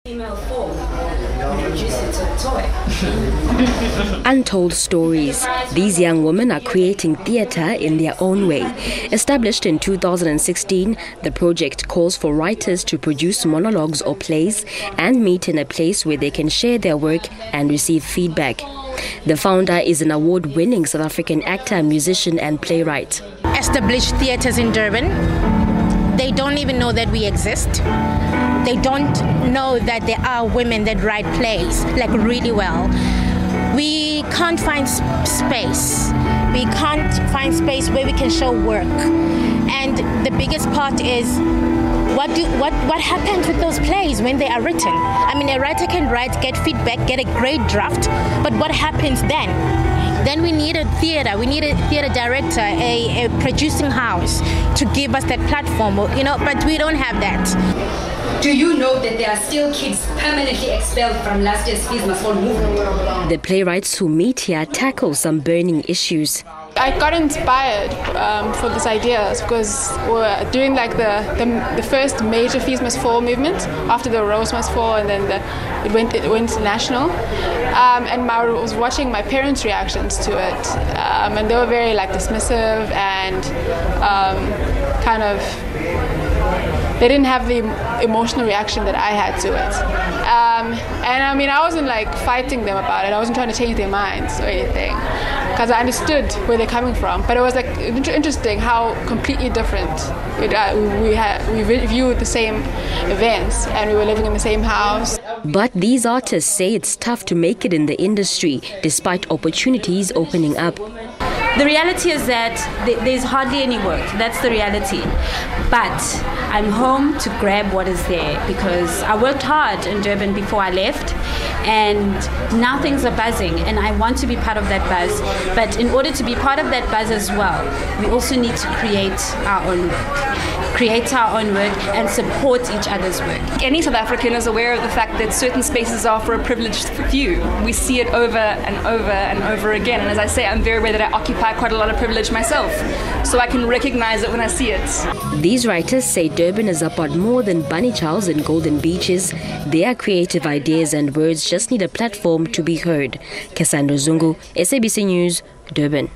Female form, introduce it to a toy. Untold stories. These young women are creating theatre in their own way. Established in 2016, the project calls for writers to produce monologues or plays and meet in a place where they can share their work and receive feedback. The founder is an award-winning South African actor, musician and playwright. Established theatres in Durban, they don't even know that we exist. They don't know that there are women that write plays, like really well. We can't find space. We can't find space where we can show work. And the biggest part is what happens with those plays when they are written? I mean, a writer can write, get feedback, get a great draft, but what happens then? Then we need a theatre, we need a theatre director, a producing house to give us that platform, but we don't have that. Do you know that there are still kids permanently expelled from last year's Fees Must Fall movement? The playwrights who meet here tackle some burning issues. I got inspired for this idea because we're doing like the first major Fees Must Fall movement after the Rose Must Fall, and then it went national. And I was watching my parents' reactions to it, and they were very dismissive and they didn't have the emotional reaction that I had to it. And I mean, I wasn't fighting them about it. I wasn't trying to change their minds or anything, because I understood where they're coming from. But it was interesting how completely different we viewed the same events, and we were living in the same house. But these artists say it's tough to make it in the industry despite opportunities opening up. The reality is that there's hardly any work. That's the reality. But I'm home to grab what is there because I worked hard in Durban before I left, and now things are buzzing and I want to be part of that buzz. But in order to be part of that buzz as well, we also need to create our own work. Create our own work and support each other's work. Any South African is aware of the fact that certain spaces are for a privileged few. We see it over and over and over again. And as I say, I'm very aware that I occupy quite a lot of privilege myself, so I can recognize it when I see it. These writers say Durban is about more than bunny chows and golden beaches. Their creative ideas and words just need a platform to be heard. Cassandra Zungu, SABC News, Durban.